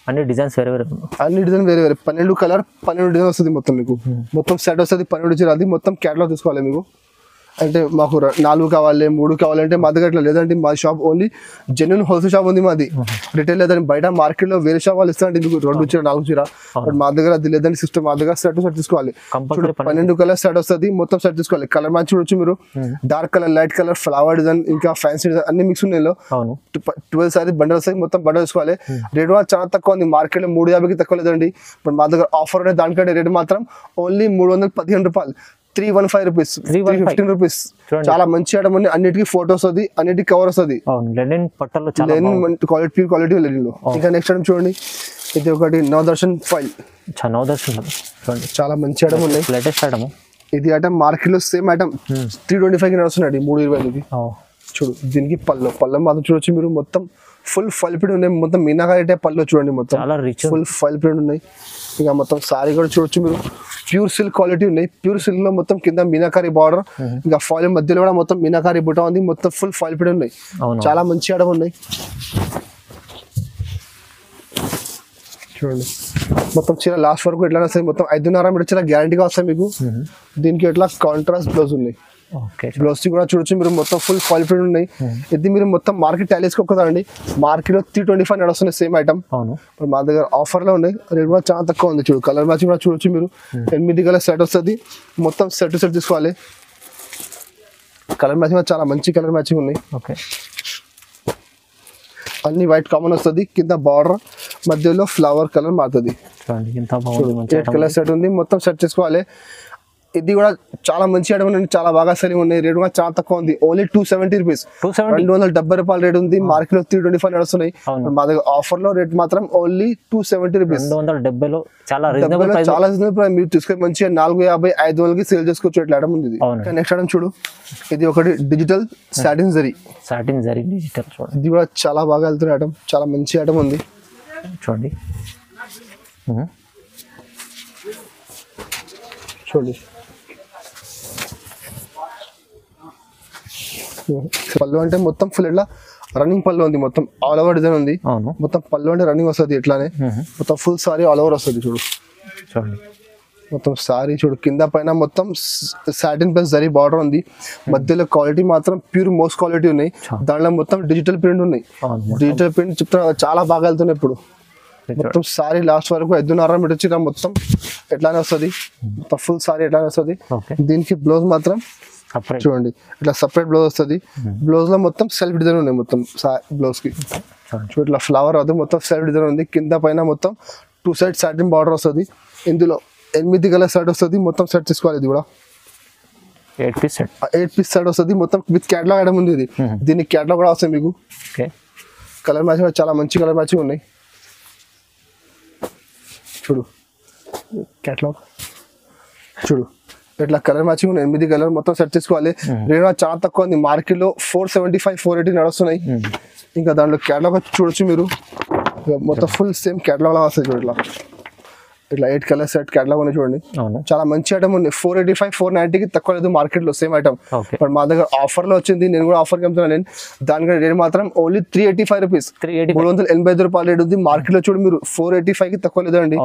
అన్ని డిజైన్స్ వేరే 12 కలర్ 12 డిజైన్ వస్తుంది మొత్తం మీకు. మొత్తం సెట్ వస్తుంది 12 చీర, అది మొత్తం క్యాటలాగ్ తీసుకోవాలి మీకు. అంటే మాకు 4 కావాలి 3 కావాలంటే మా దగ్గర అట్లా లేదంటే మా shop only genuine wholesale shop ఉంది మాది, రిటైల్ లేదని. బయట మార్కెట్ లో వేరే షాప్ వాళ్ళు ఇస్తారంటే ఇందుకు 2 చీర 4 చీర, బట్ మా దగ్గర అది లేదని సిస్టమ్. మా దగ్గర సెట్ తీసుకోవాలి. 12 కలర్ సెట్ వస్తుంది, మొత్తం సెట్ తీసుకోవాలి. కలర్ మ్యాచ్ చూడొచ్చు మీరు, dark colour, light colour, flower design, ఇంకా ఫ్యాన్సీ డిజైన్ అన్ని మిక్స్ ఉన్నాయి. 12 సారీ బండల్ వస్తాయి, మొత్తం బండల్ తీసుకోవాలి. రేట్ కూడా చాలా తక్కువ ఉంది, మార్కెట్ లో 350 తక్కువ లేదండి. బట్ మా దగ్గర ఆఫర్ ఉన్నాయి, దానికంటే రేట్ మాత్రం ఓన్లీ 315 రూపాయలు, 315 రూపీస్, 315 రూపీస్. చాలా మంచి ఐటమ్ ఉంది, అన్నిటికీ ఫోటోస్ వస్తుంది, అన్నిటికీ కవర్ వస్తుంది. లెనిన్ పట్టలో క్వాలిటీ ప్యూర్ క్వాలిటీ లెనిన్ లో. ఇంకా నెక్స్ట్ ఐటమ్ చూడండి, ఇది ఒకటి నవదర్శన్ ఫైల్. చాలా మంచి ఐటమ్ ఉన్నాయి, లేటెస్ట్ ఐటమ్. ఇది ఐటమ్ మార్కెట్ లో సేమ్ ఐటమ్ 325 నడుస్తున్నాయి, 325కి. చూడు దీనికి పళ్ళు మాత్రం చూడొచ్చు మీరు, మొత్తం ఫుల్ ఫైల్ ప్రింట్ ఉన్నాయి, మొత్తం మీనాకారి టైప్ పళ్ళు చూడండి, మొత్తం ఫుల్ ఫైల్ ప్రింట్ ఉన్నాయి. ఇంకా మొత్తం సారీ కూడా చూడొచ్చు మీరు, ప్యూర్ సిల్క్ క్వాలిటీ ఉన్నాయి. ప్యూర్ సిల్క్ లో మొత్తం కింద మీనాకారి బార్డర్, ఇంకా ఫాయిల్ మధ్యలో కూడా మొత్తం మీనాకారి బుట్ట ఉంది, మొత్తం ఫుల్ ఫైల్ ప్రింట్ ఉన్నాయి. చాలా మంచి ఐటమ్ ఉన్నాయి చూడండి. మొత్తం చీర లాస్ట్ వరకు ఎట్లా వస్తాయి, మొత్తం 5.5 మీటర్ చీర గ్యారంటీగా వస్తాయి మీకు. దీనికి ఎట్లా కాంట్రాస్ట్ బ్లౌజ్ ఉన్నాయి. బ్లౌజ్ కూడా చూడొచ్చు మీరు, మొత్తం ఫుల్ ఫాయిల్ ప్రింట్ ఉన్నాయి. ఇది మీరు మొత్తం మార్కెట్ టాలీ చేసుకోకదండి, మార్కెట్ లో 325 నడుస్తున్నాయి సేమ్ ఐటమ్. మా దగ్గర ఆఫర్ లో ఉన్నాయి, రేట్ కూడా చాలా తక్కువ ఉంది. చూడు కలర్ మ్యాచింగ్ కూడా చూడొచ్చు మీరు, 8 కలర్ సెట్ వస్తుంది, మొత్తం సెట్ తీసుకోవాలి. కలర్ మ్యాచింగ్ చాలా మంచి కలర్ మ్యాచింగ్ ఉన్నాయి. అన్ని వైట్ కామన్ వస్తుంది, కింద బార్డర్ మధ్యలో ఫ్లవర్ కలర్ మారుతుంది. 8 కలర్ సెట్ ఉంది, మొత్తం సెట్ చేసుకోవాలి. ఇది కూడా చాలా మంచి ఐటమ్ ఉంది, చాలా బాగా సెల్లింగ్ ఉన్నాయి. రేట్ కూడా చాలా తక్కువ ఉంది, ఓన్లీ 270 రూపీస్, 270 రూపాయల రేట్ ఉంది. మార్కెట్ లో 325 నడుస్తున్నాయి, మా దగ్గర ఆఫర్ లో రేట్ మాత్రం ఓన్లీ 270 రూపీస్. 270 చాలా రీజనబుల్ ప్రైస్. మీరు తీసుకొని మంచిగా 450 500కి సేల్ చేసుకోవచ్చు. ఇట్లా ఐటమ్ ఉంది. నెక్స్ట్ ఐటమ్ చూడు, ఇది ఒకటి డిజిటల్ సాటిన్ జరీ డిజిటల్. ఇది కూడా చాలా బాగా వెళ్తున్న ఐటమ్, చాలా మంచి ఐటమ్ ఉంది చూడండి. చూడండి పళ్ళు అంటే మొత్తం ఫుల్ ఇట్లా రన్నింగ్ పళ్ళు ఉంది, మొత్తం ఆల్ ఓవర్ డిజైన్ ఉంది. అవును. మొత్తం పళ్ళు అంటే రన్నింగ్ వస్తుంది ఇట్లానే, మొత్తం ఫుల్ సారీ ఆల్ ఓవర్ వస్తుంది. చూడు చూడండి మొత్తం సారీ చూడు, కింద పైన మొత్తం సాటిన్ ప్లస్ జరీ బార్డర్ ఉంది. మధ్యలో క్వాలిటీ మాత్రం ప్యూర్ మోస్ట్ క్వాలిటీ ఉన్నాయి. దాంట్లో మొత్తం డిజిటల్ ప్రింట్ ఉన్నాయి. డిజిటల్ ప్రింట్ చెప్తున్నా చాలా బాగా వెళ్తున్నాయి ఇప్పుడు. మొత్తం సారీ లాస్ట్ వరకు 5.5 మీటర్ వచ్చి మొత్తం ఎట్లానే వస్తుంది. మొత్తం ఫుల్ సారీ ఎట్లానే వస్తుంది. దీనికి బ్లౌజ్ మాత్రం చూడండి ఇట్లా సపరేట్ బ్లౌజ్ వస్తుంది. బ్లౌజ్ లో మొత్తం సెల్ఫ్ డిజైన్ ఉన్నాయి. మొత్తం బ్లౌజ్ కి చూడు ఇట్లా ఫ్లవర్ అవుతుంది, మొత్తం సెల్ఫ్ డిజైన్ ఉంది. కింద పైన మొత్తం 2 సైడ్ సాటిన్ బార్డర్ వస్తుంది. ఇందులో 8 కలర్ సెట్ వస్తుంది. మొత్తం సెట్ తీసుకోవాలి. ఇది కూడా 8 పీస్ సెట్ వస్తుంది. మొత్తం విత్ క్యాటలాగ్ ఐటమ్ ఉంది. ఇది దీనికి క్యాటలాగ్ కూడా వస్తుంది మీకు. కలర్ మ్యాచింగ్ చాలా మంచి కలర్ మ్యాచింగ్ ఉన్నాయి. చూడు క్యాటలాగ్ చూడు ఇట్లా కలర్ మ్యాచింగ్ 8 కలర్ మొత్తం సెట్ చేసుకోవాలి. రేట్ చాలా తక్కువ ఉంది. మార్కెట్ లో 475 480 నడుస్తున్నాయి. ఇంకా దాంట్లో క్యాటలాగ్ చూడొచ్చు మీరు. మొత్తం ఫుల్ సేమ్ క్యాటలాగ్ లాగా వస్తుంది. చూడు ఇట్లా 8 కలర్ సెట్ క్యాటలాగ్ ఉన్నాయి. చూడండి చాలా మంచి ఐటమ్ ఉంది. 485 490కి తక్కువ లేదు మార్కెట్ లో సేమ్ ఐటమ్. బట్ మా దగ్గర ఆఫర్ లో వచ్చింది. నేను కూడా ఆఫర్ కి అమ్ముతున్నాను. నేను దానికి రేట్ మాత్రం ఓన్లీ 385 రూపీస్, 385 రూపాయలు రేట్ ఉంది. మార్కెట్ లో చూడు మీరు 485 కి తక్కువ లేదండి.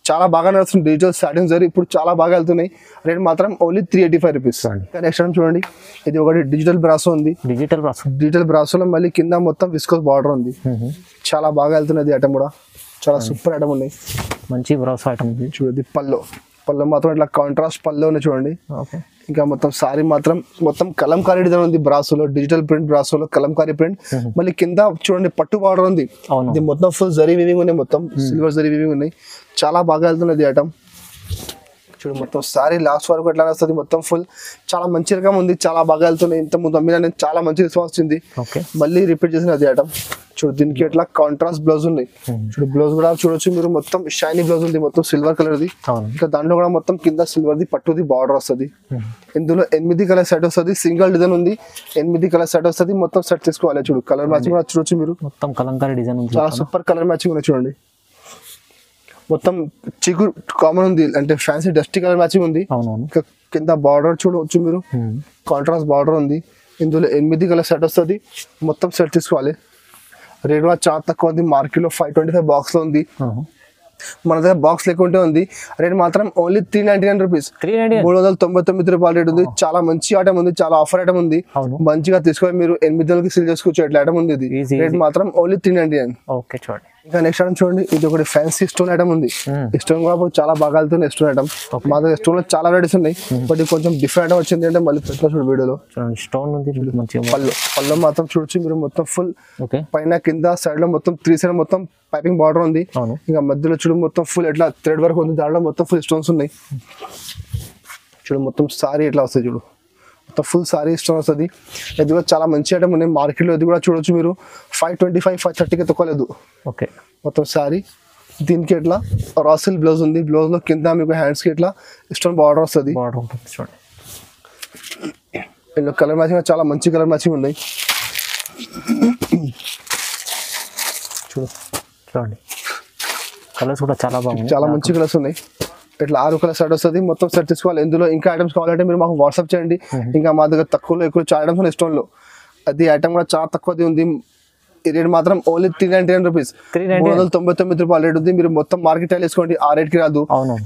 చాలా బాగా నడుస్తుంది. డిజిటల్ సాటిన్ జరీ ఇప్పుడు చాలా బాగా వెళ్తున్నాయి. రేట్ మాత్రం ఓన్లీ 385 రూపీస్. నెక్స్ట్ ఐటమ్ చూడండి, ఇది ఒకటి డిజిటల్ బ్రాసో ఉంది. డిజిటల్ బ్రాసోలో మళ్ళీ కింద మొత్తం విస్కోస్ బార్డర్ ఉంది. చాలా బాగా వెళ్తున్నది ఐటమ్ కూడా. చాలా సూపర్ ఐటమ్ ఉన్నాయి. మంచి బ్రాసో ఐటమ్ ఉంది. చూడండి పళ్ళు మాత్రం ఇట్లా కాంట్రాస్ట్ పళ్ళు ఉన్నాయి. చూడండి ఇంకా మొత్తం సారీ మాత్రం మొత్తం కలంకారీ డిజైన్ ఉంది. బ్రాసోలో డిజిటల్ ప్రింట్, బ్రాసోలో కలంకారీ ప్రింట్. మళ్ళీ కింద చూడండి పట్టు బార్డర్ ఉంది. ఇది మొత్తం ఫుల్ జరీ వీవింగ్ ఉన్నాయి. మొత్తం సిల్వర్ జరీ వీవింగ్ ఉన్నాయి. చాలా బాగా వెళ్తున్నది ఐటమ్. చూడు మొత్తం సారీ లాస్ట్ వరకు ఎట్లా వస్తుంది. మొత్తం ఫుల్ చాలా మంచి రకం ఉంది. చాలా బాగా వెళ్తున్నాయి. ఇంత ముందు అమ్మిన నేను చాలా మంచి రెస్పాన్స్ వచ్చింది. మళ్ళీ రిపీట్ చేసిన అది ఐటమ్. చూడు దీనికి ఎట్లా కాంట్రాస్ట్ బ్లౌజ్ ఉన్నాయి. చూడు బ్లౌజ్ కూడా చూడొచ్చు మీరు. మొత్తం షైనీ బ్లౌజ్ ఉంది. మొత్తం సిల్వర్ కలర్ ది. ఇంకా దాంట్లో కూడా మొత్తం కింద సిల్వర్ ది పట్టుది బార్డర్ వస్తుంది. ఇందులో 8 కలర్ సెట్ వస్తుంది. సింగిల్ డిజైన్ ఉంది. 8 కలర్ సెట్ వస్తుంది. మొత్తం సెట్ తీసుకోవాలి. చూడు కలర్ మ్యాచింగ్ కూడా చూడొచ్చు మీరు. మొత్తం కలంకారీ డిజైన్ ఉంది. చాలా సూపర్ కలర్ మ్యాచింగ్ ఉన్నాయి. చూడండి మొత్తం చిగురు కామన్ ఉంది. అంటే ఫ్యాన్సీ డస్టీ కలర్ మ్యాచింగ్ ఉంది. కింద బార్డర్ చూడవచ్చు మీరు. కాంట్రాస్ట్ బార్డర్ ఉంది. ఇందులో 8 కలర్ సెట్ వస్తుంది. మొత్తం సెట్ తీసుకోవాలి. రేట్ కూడా చాలా తక్కువ ఉంది. మార్కెట్ లో 525 బాక్స్ లో ఉంది. మన దగ్గర బాక్స్ లేకుంటే ఉంది. రేట్ మాత్రం ఓన్లీ 399 రూపీస్, 399 రూపాయలు రేట్ ఉంది. చాలా మంచి ఐటమ్ ఉంది. చాలా ఆఫర్ ఐటమ్ ఉంది. మంచిగా తీసుకొని మీరు 8 నెలలకి సేల్ చేసుకోవచ్చు. ఎట్లా ఐటమ్ ఉంది. ఇది రేట్ మాత్రం ఓన్లీ 399. ఓకే చూడండి. ఇంకా నెక్స్ట్ ఐటమ్ చూడండి, ఇది ఒకటి ఫ్యాన్సీ స్టోన్ ఐటమ్ ఉంది. ఈ స్టోన్ కూడా ఇప్పుడు చాలా బాగా వెళ్తుంది. స్టోన్ ఐటమ్ మా దగ్గర స్టోన్ లో చాలా వెరైటీస్ ఉన్నాయి. బట్ ఇది కొంచెం డిఫరెంట్ ఐటమ్ వచ్చింది. అంటే మళ్ళీ పెట్టా చూడు వీడియోలో. స్టోన్ ఉంది. పళ్ళు మాత్రం చూడొచ్చు మీరు. మొత్తం ఫుల్ పైన కింద సైడ్ లో మొత్తం 3 సైడ్ మొత్తం పైపింగ్ బార్డర్ ఉంది. ఇంకా మధ్యలో చూడు మొత్తం ఫుల్ ఎట్లా థ్రెడ్ వర్క్ ఉంది. దాంట్లో మొత్తం ఫుల్ స్టోన్స్ ఉన్నాయి. చూడు మొత్తం సారీ ఎట్లా వస్తాయి. చూడు మొత్తం ఫుల్ సారీ స్టోన్ వస్తుంది. ఇది కూడా చాలా మంచి ఐటమ్ ఉన్నాయి మార్కెట్ లో. ఇది కూడా చూడొచ్చు మీరు. 525 530కి తక్కువ లేదు. ఓకే మొత్తం సారీ. దీనికి ఎట్లా రాసిల్ బ్లౌజ్ ఉంది. బ్లౌజ్ లో కింద మీకు హ్యాండ్స్ కి ఇట్లా స్టోన్ బార్డర్ వస్తుంది. ఇందులో కలర్ మ్యాచింగ్ చాలా మంచి కలర్ మ్యాచింగ్ ఉన్నాయి. చూడండి కలర్స్ కూడా చాలా బాగుంది. చాలా మంచి కలర్స్ ఉన్నాయి. ఇట్లా 6 కలర్ సెట్ వస్తుంది. మొత్తం సెట్ తీసుకోవాలి. ఇందులో ఇంకా ఐటమ్స్ కావాలంటే మీరు మాకు వాట్సాప్ చేయండి. ఇంకా మా దగ్గర తక్కువలో ఎక్కువ చాలా ఐటమ్స్ ఉన్నాయి స్టోన్ లో. అది ఐటమ్ కూడా చాలా తక్కువది ఉంది. ఈ రేట్ మాత్రం ఓన్లీ 399 రూపీస్, 399 రూపాయలు రేట్ ఉంది. మీరు మొత్తం మార్కెట్ తీసుకోండి. ఆ రేట్ కి రాదు.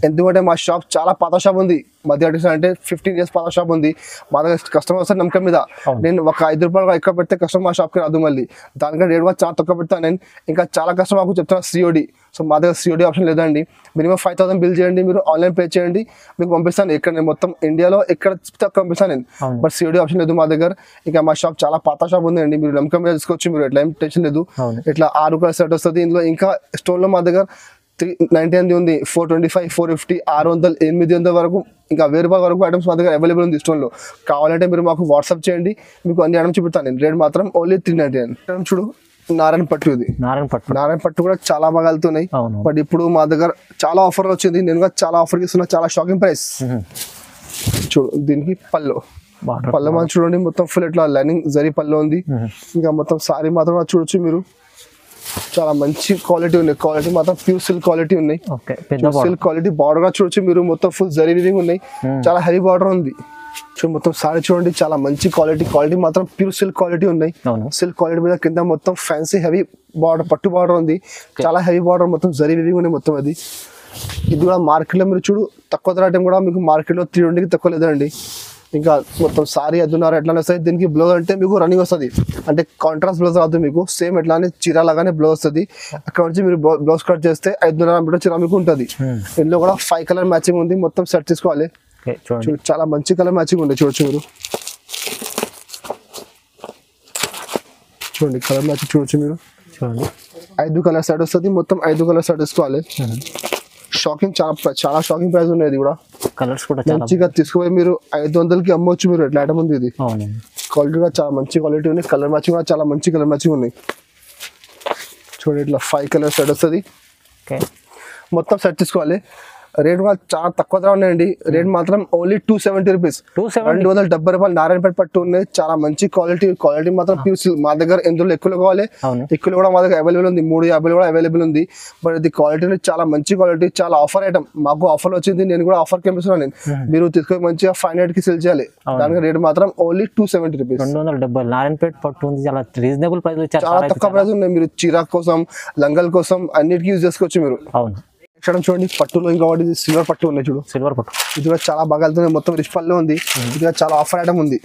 ఎందుకంటే మా షాప్ చాలా పాత షాప్ ఉంది. మధ్య అంటే 15 years పాత షాప్ ఉంది. మా దగ్గర కస్టమర్స్ నమ్మకం మీద నేను ఒక 5 రూపాయలు ఎక్కువ పెడితే కస్టమర్ మా షాప్ కి రాదు. మళ్ళీ దానికంటే రేట్ కూడా చాలా తక్కువ పెడతాను నేను. ఇంకా చాలా కస్టమర్ చెప్తాను సిఓడి. సో మా దగ్గర సిఓడి ఆప్షన్ లేదండి. మినిమం 5000 బిల్ చేయండి. మీరు ఆన్లైన్ పే చేయండి. మీకు పంపిస్తాను. ఎక్కడ నేను మొత్తం ఇండియాలో ఎక్కడ పంపిస్తాను నేను. బట్ సిఓడి ఆప్షన్ లేదు మా దగ్గర. ఇంకా మా షాప్ చాలా పాత షాప్ ఉందండి. మీరు నమ్మకం మీద తీసుకోవచ్చు. మీరు ఎట్లా ఏం టెన్షన్ లేదు. ఇట్లా 6 కలర్ సెట్ వస్తుంది. ఇందులో ఇంకా స్టోన్ లో మా దగ్గర 399 ఉంది, 425, 450, 600, 800 వరకు ఇంకా 1000 రూపాయల వరకు ఐటమ్స్ మా దగ్గర అవైలబుల్ ఉంది స్టోన్ లో. కావాలంటే మీరు మాకు వాట్సాప్ చేయండి. మీకు అన్ని ఐటమ్స్ చూపిస్తాను నేను. రేట్ మాత్రం ఓన్లీ 399. చూడు నారాయణ పట్టు. ఇది నారాయణ పట్టు కూడా చాలా బాగా వెళ్తున్నాయి. బట్ ఇప్పుడు మా దగ్గర చాలా ఆఫర్ వచ్చింది. నేను కూడా చాలా ఆఫర్ ఇస్తున్నా. చాలా షాకింగ్ ప్రైస్. చూడు దీనికి పళ్ళు మనం చూడండి. మొత్తం ఫుల్ ఇట్లా లైనింగ్ జరీ పళ్ళు ఉంది. ఇంకా మొత్తం సారీ మాత్రం చూడొచ్చు మీరు. చాలా మంచి క్వాలిటీ ఉన్నాయి. క్వాలిటీ మాత్రం ప్యూర్ సిల్క్ క్వాలిటీ ఉన్నాయి. ఓకే, పెద్ద సిల్క్ క్వాలిటీ బార్డర్ గా చూడొచ్చు మీరు, మొత్తం ఫుల్ జరీ వీవింగ్ ఉన్నాయి. చాలా హెవీ బార్డర్ ఉంది. మొత్తం సారీ చూడండి, చాలా మంచి క్వాలిటీ. క్వాలిటీ మాత్రం ప్యూర్ సిల్క్ క్వాలిటీ ఉన్నాయి. సిల్క్ క్వాలిటీ మీద కింద మొత్తం ఫ్యాన్సీ హెవీ బార్డర్, పట్టు బార్డర్ ఉంది. చాలా హెవీ బార్డర్, మొత్తం జరీ వీవింగ్ ఉన్నాయి మొత్తం. అది ఇది కూడా మార్కెట్ లో మీరు చూడు తక్కువ ధర ఐటమ్ కూడా మీకు మార్కెట్ లో 320కి తక్కువ లేదండి. ఇంకా మొత్తం సారీ అద్దున్నారు ఎట్లా వస్తుంది. దీనికి బ్లౌజ్ అంటే మీకు రన్నింగ్ వస్తుంది, అంటే కాంట్రాస్ట్ బ్లౌజ్ రాదు మీకు, సేమ్ ఎట్లానే చీర లాగానే బ్లౌజ్ వస్తుంది. అక్కడ నుంచి మీరు బ్లౌజ్ కట్ చేస్తే 5.5 మీటర్ చీర మీకు ఉంటుంది. ఇందులో కూడా 5 కలర్ మ్యాచింగ్ ఉంది. మొత్తం సెట్ తీసుకోవాలి. చాలా మంచి కలర్ మ్యాచింగ్ ఉంది చూడొచ్చు మీరు. చూడండి కలర్ మ్యాచింగ్ చూడొచ్చు మీరు. చూడండి 5 కలర్ సెట్ వస్తుంది. మొత్తం 5 కలర్ సెట్ తీసుకోవాలి. షాకింగ్, చాలా షాకింగ్ ప్రైస్ ఉన్నాయి. ఇది కూడా కలర్స్ కూడా మంచిగా తీసుకుపోయి మీరు 500కి అమ్మొచ్చు మీరు. ఎట్లా ఐటమ్ ఉంది ఇది. క్వాలిటీ కూడా చాలా మంచి క్వాలిటీ ఉంది. కలర్ మ్యాచింగ్ కూడా చాలా మంచి కలర్ మ్యాచింగ్ ఉన్నాయి. చూడండి ఇట్లా 5 కలర్ సెట్ వస్తుంది. మొత్తం సెట్ తీసుకోవాలి. రేట్ కూడా చాలా తక్కువ ధర ఉన్నాయండి. రేట్ మాత్రం ఓన్లీ 270 రూపీస్. 270 రూపాయలు. నారాయణపేట పట్టు ఉన్నాయి. చాలా మంచి క్వాలిటీ. క్వాలిటీ మాత్రం ప్యూర్ సిల్క్. మా దగ్గర ఎందులో ఎక్కువ కావాలి, ఎక్కువ కూడా మా దగ్గర అవైలబుల్ ఉంది. 350 కూడా అవైలబుల్ ఉంది. బట్ ఇది క్వాలిటీ చాలా మంచి క్వాలిటీ. చాలా ఆఫర్ ఐటమ్. మాకు ఆఫర్ వచ్చింది, నేను కూడా ఆఫర్ కనిపిస్తున్నాను. నేను మీరు తీసుకొని మంచిగా 500కి సేల్ చేయాలి. దానికి రేట్ మాత్రం ఓన్లీ 270 రూపీస్. 270. నారాయణపేట పట్టు ఉంది. చాలా రీజనబుల్ ప్రైస్. చాలా తక్కువ ప్రైస్ ఉన్నాయి. మీరు చీర కోసం, లంగల్ కోసం అన్నిటికీ యూజ్ చేసుకోవచ్చు మీరు. అవును. చూడండి పట్టులో ఇంకా ఒకటి సిల్వర్ పట్టు ఉన్నాయి. చూడు సిల్వర్ పట్టు. ఇది కూడా చాలా బాగా వెళ్తుంది. మొత్తం రిచ్ పళ్ళు ఉంది. ఇది కూడా చాలా ఆఫర్ ఐటమ్ ఉంది.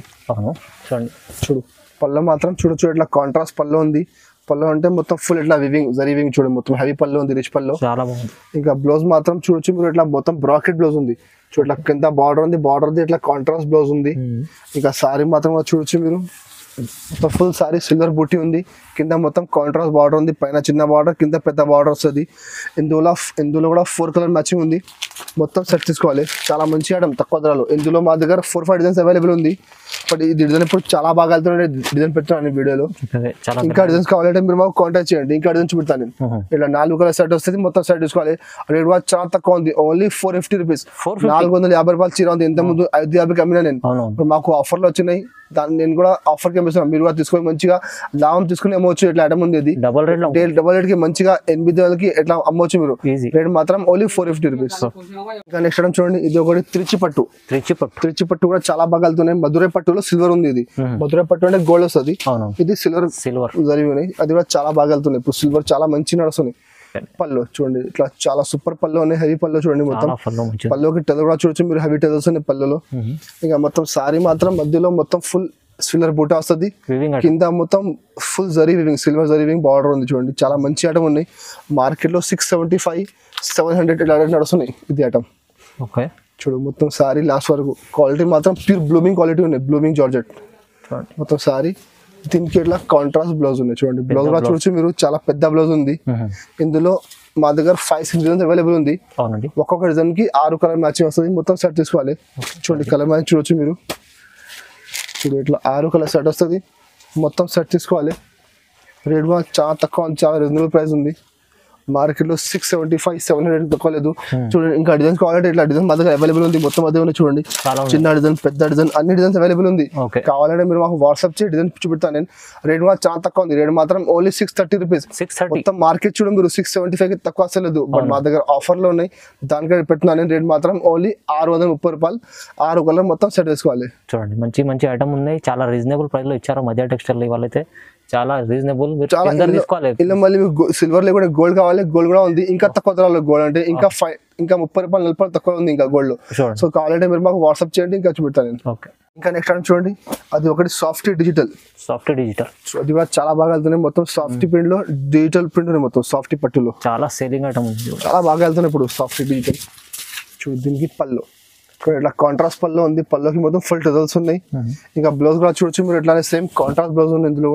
చూడండి చూడు పళ్ళు మాత్రం చూడొచ్చు. ఇట్లా కాంట్రాస్ట్ పళ్ళు ఉంది. పళ్ళు అంటే మొత్తం ఫుల్ ఇట్లా వివింగ్, జరీ వివింగ్. చూడండి మొత్తం హెవీ పళ్ళు ఉంది, రిచ్ పళ్ళు. చాలా బాగుంది. ఇంకా బ్లౌజ్ మాత్రం చూడొచ్చు మీరు. ఇట్లా మొత్తం బ్రాకెట్ బ్లౌజ్ ఉంది. చూడ కింద బార్డర్ ఉంది. బార్డర్ ఇట్లా కాంట్రాస్ట్ బ్లౌజ్ ఉంది. ఇంకా సారీ మాత్రం చూడొచ్చు మీరు. మొత్తం ఫుల్ సారీ సిల్వర్ బూటీ ఉంది. కింద మొత్తం కాంట్రాస్ట్ బార్డర్ ఉంది. పైన చిన్న బార్డర్, కింద పెద్ద బార్డర్ వస్తుంది. ఇందులో కూడా 4 కలర్ మ్యాచింగ్ ఉంది. మొత్తం సెట్ తీసుకోవాలి. చాలా మంచి ఐటమ్ తక్కువ ధరలో. ఇందులో మా దగ్గర 4-5 డిజైన్స్ అవైలబుల్ ఉంది. బట్ ఈ డిజైన్ ఇప్పుడు చాలా బాగా వెళ్తున్నాయి. డిజైన్ పెడతాను వీడియోలో. ఇంకా డిజైన్స్ కావాలంటే మీరు మాకు కాంటాక్ట్ చేయండి. ఇంకా డిజైన్స్ పెడతాను నేను. ఇలా 4 కలర్ సెట్ వస్తుంది. మొత్తం సెట్ తీసుకోవాలి. రేట్ కూడా చాలా తక్కువ ఉంది. Only 450 rupees. 450 రూపాయలు చీర ఉంది. ఇంత ముందు 550కి అమ్మినా నేను. మాకు ఆఫర్లు వచ్చినాయి. దాన్ని నేను కూడా ఆఫర్ కి అమ్మిస్తున్నాను. మీరు కూడా తీసుకొని మంచిగా లాభం తీసుకుని అమ్మవచ్చు. ఇట్లా ఐటమ్ ఉంది. ఇది డబల్ రేట్ కి మంచిగా 8,000కి ఎట్లా అమ్మవచ్చు మీరు. రేట్ మాత్రం ఓన్లీ 450 రూపీస్. ఇంకా నెక్స్ట్ ఐటమ్ చూడండి. ఇది ఒకటి తిరుచి పట్టు. తిరుచి పట్టు కూడా చాలా బాగా వెళ్తున్నాయి. మధురై పట్టులో సిల్వర్ ఉంది. ఇది మధురై పట్టు అంటే గోల్డ్ వస్తుంది. ఇది సిల్వర్ జరిగినాయి. అది కూడా చాలా బాగా వెళ్తున్నాయి. ఇప్పుడు సిల్వర్ చాలా మంచి నడుస్తున్నాయి. పళ్ళు చూడండి ఇట్లా చాలా సూపర్ పళ్ళు ఉన్నాయి. హెవీ పళ్ళు చూడండి. మొత్తం పళ్ళుకి టెదర్ కూడా చూడొచ్చు మీరు. హెవీ టెదర్స్ ఉన్నాయి పళ్ళులో. ఇంకా మొత్తం సారీ మాత్రం మధ్యలో మొత్తం ఫుల్ సిల్వర్ బూటా వస్తుంది. కింద మొత్తం full zari weaving, silver zari weaving border ఉంది. చూడండి చాలా మంచి ఐటమ్ ఉన్నాయి. మార్కెట్ లో 675-700 ఇలా నడుస్తున్నాయి ఇది ఐటమ్. చూడు మొత్తం సారీ లాస్ట్ వరకు. క్వాలిటీ మాత్రం ప్యూర్ బ్లూమింగ్ క్వాలిటీ ఉన్నాయి. బ్లూమింగ్ జార్జెట్ మొత్తం సారీ. దీనికి ఇట్లా కాంట్రాస్ట్ బ్లౌజ్ ఉన్నాయి. చూడండి బ్లౌజ్ కూడా చూడొచ్చు మీరు. చాలా పెద్ద బ్లౌజ్ ఉంది. ఇందులో మా దగ్గర 5-6 డిజైన్స్ అవైలబుల్ ఉంది. ఒక్కొక్క డిజైన్ కి 6 కలర్ మ్యాచింగ్ వస్తుంది. మొత్తం సెట్ తీసుకోవాలి. చూడండి కలర్ మ్యాచింగ్ చూడొచ్చు మీరు. చూడు ఇట్లా 6 కలర్ సెట్ వస్తుంది. మొత్తం సెట్ తీసుకోవాలి. రేట్ కూడా చాలా తక్కువ, చాలా రీజనబుల్ ప్రైస్ ఉంది. మార్కెట్ లో 675-700 తక్కువ లేదు. చూడండి ఇంకా డిజైన్స్ కావాలంటే ఇట్లా డిజైన్ మా దగ్గర అవైలబుల్ ఉంది. మొత్తం అదే ఉన్నాయి. చూడండి చిన్న డిజైన్, పెద్ద డిజైన్, అన్ని డిజైన్స్ అవైలబుల్ ఉంది. కావాలంటే మీరు మాకు వాట్సాప్ చేసి డిజైన్ చూపెడతాను నేను. రేట్ కూడా చాలా తక్కువ ఉంది. రేట్ మాత్రం ఓన్లీ 630 రూపీస్. మొత్తం మార్కెట్ చూడండి మీరు 675కి తక్కువ అసలు. బట్ మా దగ్గర ఆఫర్ లో ఉన్నాయి. దానికంటే పెడుతున్నాను నేను. రేట్ మాత్రం ఓన్లీ 630 రూపాయలు. 6 కలర్ మొత్తం సెట్ వేసుకోవాలి. చూడండి మంచి మంచి ఐటమ్ ఉన్నాయి. చాలా రీజనబుల్ ప్రైస్ లో ఇచ్చారు మధ్య టెక్స్టైల్. ఇవాళైతే చాలా రీజనబుల్. ఇలా మళ్ళీ మీకు సిల్వర్ లో కూడా గోల్డ్ కావాలి. గోల్డ్ కూడా ఉంది. ఇంకా తక్కువ ధరలో గోల్డ్ అంటే ఇంకా 30 రూపాయలు 40 రూపాయలు తక్కువ ఉంది ఇంకా గోల్డ్. సో కావాలంటే మీరు మాకు వాట్సాప్ చేయండి. ఇంకా చూపెడతాను నేను. ఇంకా నెక్స్ట్ అంటే చూడండి అది ఒకటి సాఫ్ట్ డిజిటల్. అది కూడా చాలా బాగా వెళ్తున్నాయి. మొత్తం సాఫ్ట్ ప్రింట్ లో డిజిటల్ ప్రింట్ ఉన్నాయి. మొత్తం సాఫ్ట్ పట్టులో చాలా సేలింగ్ ఐటమ్ ఉంది. చాలా బాగా వెళ్తున్నాయి ఇప్పుడు సాఫ్ట్ డిజిటల్. చూడు దీనికి పళ్ళు ఇట్లా కాంట్రాస్ట్ పళ్ళు ఉంది. పళ్ళుకి మొత్తం ఫుల్ టెజల్స్ ఉన్నాయి. ఇంకా బ్లౌజ్ కూడా చూడొచ్చు మీరు. ఇట్లానే సేమ్ కాంట్రాస్ట్ బ్లౌజ్ ఉంది. ఇందులో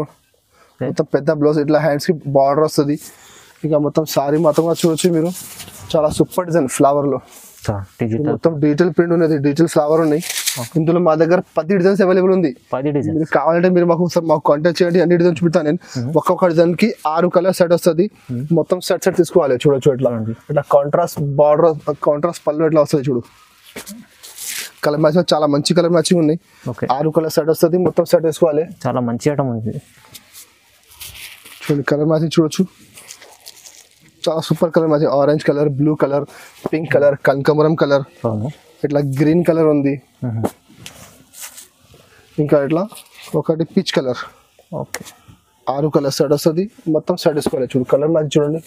మొత్తం పెద్ద బ్లౌజ్ ఇట్లా హ్యాండ్స్ కి బార్డర్ వస్తుంది. ఇంకా మొత్తం సారీ మొత్తం కూడా చూడొచ్చు మీరు. చాలా సూపర్ డిజైన్ ఫ్లవర్ లో మొత్తం డిజిటల్ ప్రింట్ ఉన్నది. డిజిటల్ ఫ్లవర్ ఉన్నాయి. ఇందులో మా దగ్గర 10 డిజైన్స్ అవైలబుల్ ఉంది. మీరు కావాలంటే మీరు మాకు కాంటాక్ట్ చేయండి. అన్ని డిజైన్స్ చూపిస్తాను నేను. ఒక్కొక్క డిజైన్ కి 6 కలర్ సెట్ వస్తుంది. మొత్తం సెట్ తీసుకోవాలి. చూడొచ్చు ఇట్లా ఇట్లా కాంట్రాస్ట్ బార్డర్, కాంట్రాస్ట్ పళ్ళు ఇట్లా వస్తుంది. చూడు కలర్ మ్యాచింగ్ చాలా మంచి కలర్ మ్యాచింగ్ ఉన్నాయి. 6 కలర్ సెట్ వస్తుంది. మొత్తం సెట్ వేసుకోవాలి. చాలా మంచి ఐటమ్ ఉంది. చూడండి కలర్ మ్యాచింగ్ చూడొచ్చు. చాలా super colour matching, orange colour, blue colour, pink colour, కనకాంబరం కలర్, అవును. ఇట్లా గ్రీన్ కలర్ ఉంది, ఇంకా ఇట్లా ఒకటి peach colour. Okay. 6 colour set వస్తుంది, మొత్తం సెట్ వేసుకోవాలి. చూడు కలర్ మ్యాచింగ్ చూడండి,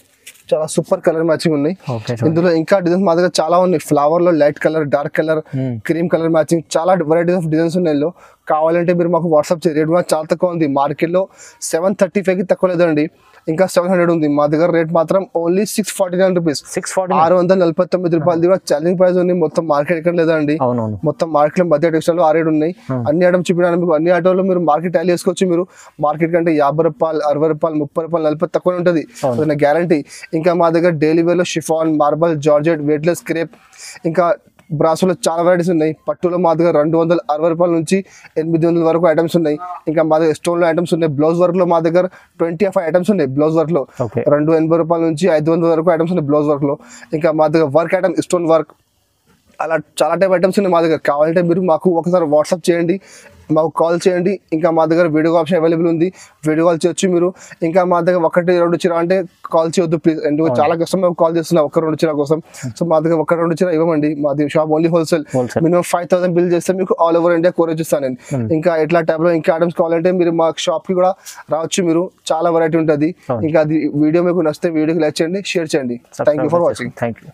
చాలా సూపర్ కలర్ మ్యాచింగ్ ఉన్నాయి. ఓకే. ఇందులో ఇంకా డిజైన్స్ మా దగ్గర చాలా ఉన్నాయి. ఫ్లవర్ లో light colour, dark colour, cream colour matching, చాలా వెరైటీస్ ఆఫ్ డిజైన్స్ ఉన్నాయి. ఇందులో కావాలంటే మీరు మాకు వాట్సాప్ చేయండి. రేట్ కూడా చాలా తక్కువ ఉంది, మార్కెట్లో 735కి తక్కువ లేదండి, ఇంకా 700 ఉంది. మా దగ్గర రేట్ మాత్రం ఓన్లీ 649 రూపీస్, 649 రూపాయలు కూడా ఛాలెంజింగ్ ప్రైస్ ఉంది. మొత్తం మార్కెట్ ఎక్కడ లేదండి, అవునవును. మొత్తం మార్కెట్ లో మధ్య టెక్స్టైల్ ఆ రేట్ ఉన్నాయి. అన్ని ఐటమ్ చూపించాను మీకు, అన్ని ఆటోలో మీరు మార్కెట్ టాలీ చేసుకోవచ్చు. మీరు మార్కెట్ కంటే 50 రూపాయలు, 60 రూపాయలు, 30 రూపాయలు, 40 తక్కువ ఉంటుంది, గ్యారంటీ. ఇంకా మా దగ్గర డైలీ వేర్ లో chiffon, marble, georgette, weightless crepe, ఇంకా బ్రాసోలో చాలా వెరైటీస్ ఉన్నాయి. పట్టులో మా దగ్గర 260 రూపాయల నుంచి 800 వరకు ఐటమ్స్ ఉన్నాయి. ఇంకా మా దగ్గర స్టోన్ లో ఐటమ్స్ ఉన్నాయి. బ్లౌజ్ వర్క్ లో మా దగ్గర 25 ఐటమ్స్ ఉన్నాయి. బ్లౌజ్ వర్క్ లో 280 రూపాయల నుంచి 500 వరకు ఐటమ్స్ ఉన్నాయి బ్లౌజ్ వర్క్ లో. ఇంకా మా దగ్గర వర్క్ ఐటమ్, స్టోన్ వర్క్, అలా చాలా టైప్ ఐటమ్స్ ఉన్నాయి మా దగ్గర. కావాలంటే మీరు మాకు ఒకసారి వాట్సాప్ చేయండి, మాకు కాల్ చేయండి. ఇంకా మా దగ్గర వీడియో ఆప్షన్ అవైలబుల్ ఉంది, వీడియో కాల్ చేయొచ్చు మీరు. ఇంకా మా దగ్గర 1-2 చీర అంటే కాల్ చేయొద్దు ప్లీజ్, ఎందుకంటే చాలా కస్టమర్ కాల్ చేస్తున్నా 1-2 చీర కోసం. సో మా దగ్గర 1-2 చీర ఇవ్వమండి, మాది shop only wholesale. Minimum 5000 bill చేస్తే మీకు ఆల్ ఓవర్ ఇండియా కొరియర్ ఇస్తాను నేను. ఇంకా ఇట్లా టైప్ లో ఇంకా ఐటమ్స్ కావాలంటే మీరు మా షాప్ కి కూడా రావచ్చు. మీరు చాలా వెరైటీ ఉంటుంది. ఇంకా అది వీడియో మీకు నచ్చితే వీడియోకి లైక్ చేయండి, షేర్ చేయండి. Thank you for watching. Thank you.